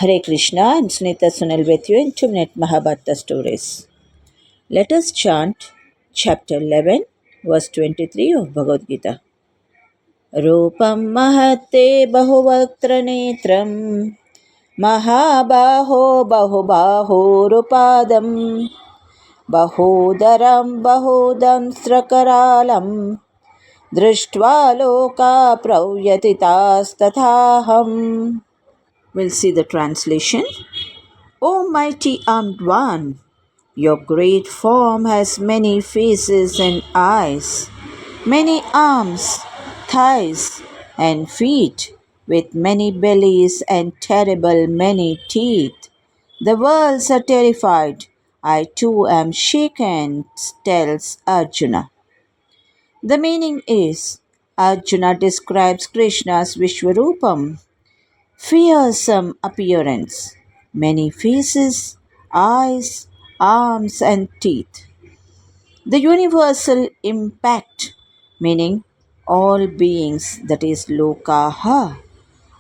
Hare Krishna, and Sunita Sunil with you in 2-minute Mahabharata stories. Let us chant chapter 11, verse 23 of Bhagavad Gita. Rupam mahate bahuvaktra netram mahabaho bahubaho rupadam bahudaram bahudam strakaralam drishtva loka pravyatitas tathaham. We'll see the translation. O mighty armed one, your great form has many faces and eyes, many arms, thighs, and feet, with many bellies and terrible many teeth. The worlds are terrified. I too am shaken, tells Arjuna. The meaning is Arjuna describes Krishna's Vishwarupam, fearsome appearance, many faces, eyes, arms, and teeth. The universal impact, meaning all beings, that is Lokaha,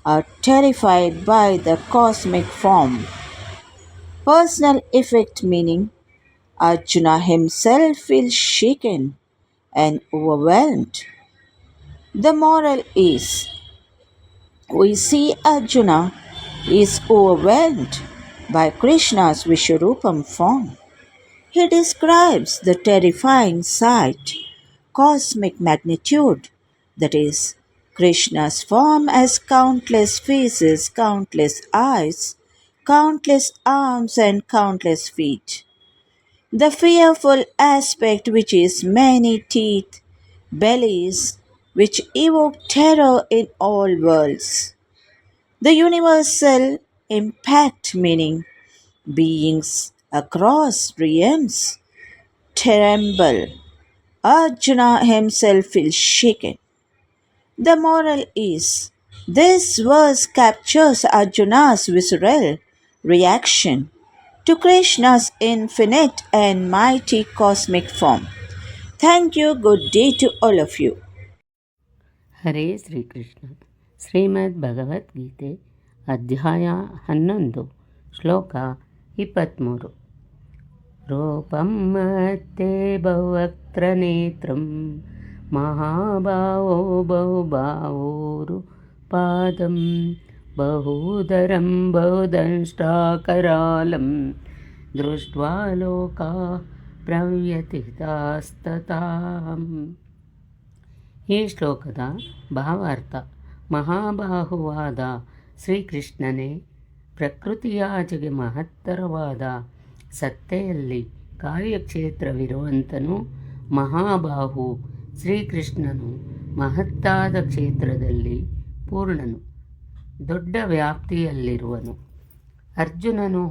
are terrified by the cosmic form. Personal effect, meaning Arjuna himself feels shaken and overwhelmed. The moral is we see Arjuna is overwhelmed by Krishna's Vishwarupam form. He describes the terrifying sight, cosmic magnitude, that is, Krishna's form as countless faces, countless eyes, countless arms, and countless feet. The fearful aspect, which is many teeth, bellies, which evoke terror in all worlds. The universal impact, meaning beings across realms tremble. Arjuna himself feels shaken. The moral is this verse captures Arjuna's visceral reaction to Krishna's infinite and mighty cosmic form. Thank you. Good day to all of you. ಹರೇ ಶ್ರೀಕೃಷ್ಣ. ಶ್ರೀಮದ್ ಭಗವದ್ಗೀತೆ ಅಧ್ಯಾಯ 11 ಶ್ಲೋಕ 23. ರೂಪಂ ಮತ್ತೇ ಬಹುವಕ್ತ್ರನೇತ್ರಂ ಮಹಾಭಾವೋ ಬಹುಬಾಹೋರುಪಾದಂ ಬಹುಧರಂ ಬಹುದಂಷ್ಟ್ರಾಕರಾಲಂ ದೃಷ್ಟ್ವಾ ಲೋಕಾ ಪ್ರವ್ಯಥಿತಾಸ್ತತಾಂ. ಈ ಶ್ಲೋಕದ ಭಾವಾರ್ಥ: ಮಹಾಬಾಹುವಾದ ಶ್ರೀಕೃಷ್ಣನೇ, ಪ್ರಕೃತಿಯಾಚೆಗೆ ಮಹತ್ತರವಾದ ಸತ್ತೆಯಲ್ಲಿ ಕಾರ್ಯಕ್ಷೇತ್ರವಿರುವಂತನು. ಮಹಾಬಾಹು ಶ್ರೀಕೃಷ್ಣನು ಮಹತ್ತಾದ ಕ್ಷೇತ್ರದಲ್ಲಿ ಪೂರ್ಣನು, ದೊಡ್ಡ ವ್ಯಾಪ್ತಿಯಲ್ಲಿರುವನು. ಅರ್ಜುನನು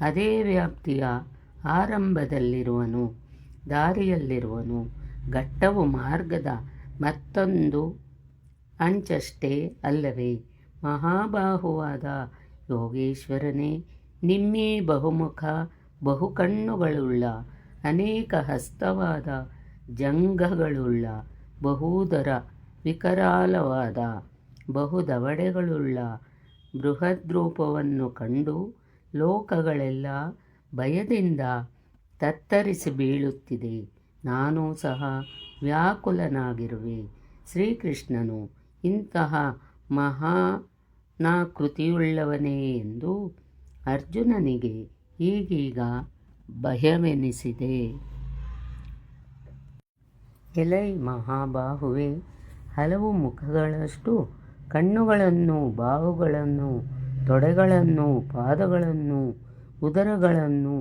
ಅದೇ ವ್ಯಾಪ್ತಿಯ ಆರಂಭದಲ್ಲಿರುವನು, ದಾರಿಯಲ್ಲಿರುವನು. ಘಟ್ಟವು ಮಾರ್ಗದ ಮತ್ತೊಂದು ಅಂಚಷ್ಟೇ ಅಲ್ಲವೇ? ಮಹಾಬಾಹುವಾದ ಯೋಗೇಶ್ವರನೇ, ನಿಮ್ಮೀ ಬಹುಮುಖ, ಬಹುಕಣ್ಣುಗಳುಳ್ಳ, ಅನೇಕ ಹಸ್ತವಾದ ಜಂಘಗಳುಳ್ಳ, ಬಹುದರ ವಿಕರಾಲವಾದ ಬಹುದವಡೆಗಳುಳ್ಳ ಬೃಹದ್ರೂಪವನ್ನು ಕಂಡು ಲೋಕಗಳೆಲ್ಲ ಭಯದಿಂದ ತತ್ತರಿಸಿ ಬೀಳುತ್ತಿದೆ. ನಾನೂ ಸಹ ವ್ಯಾಕುಲನಾಗಿರುವೆ. ಶ್ರೀಕೃಷ್ಣನು ಇಂತಹ ಮಹಾನಾಕೃತಿಯುಳ್ಳವನೇ ಎಂದು ಅರ್ಜುನನಿಗೆ ಈಗೀಗ ಭಯವೆನಿಸಿದೆ. ಎಲೈ ಮಹಾಬಾಹುವೆ, ಹಲವು ಮುಖಗಳಷ್ಟು ಕಣ್ಣುಗಳನ್ನು, ಬಾಹುಗಳನ್ನು, ತೊಡೆಗಳನ್ನು, ಪಾದಗಳನ್ನು, ಉದರಗಳನ್ನು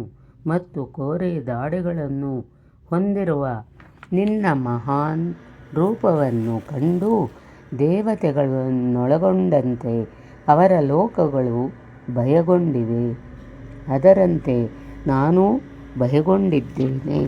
ಮತ್ತು ಕೋರೆ ದಾಡೆಗಳನ್ನು ಹೊಂದಿರುವ ನಿನ್ನ ಮಹಾನ್ ರೂಪವನ್ನು ಕಂಡು ದೇವತೆಗಳನ್ನೊಳಗೊಂಡಂತೆ ಅವರ ಲೋಕಗಳು ಭಯಗೊಂಡಿವೆ. ಅದರಂತೆ ನಾನೂ ಭಯಗೊಂಡಿದ್ದೇನೆ.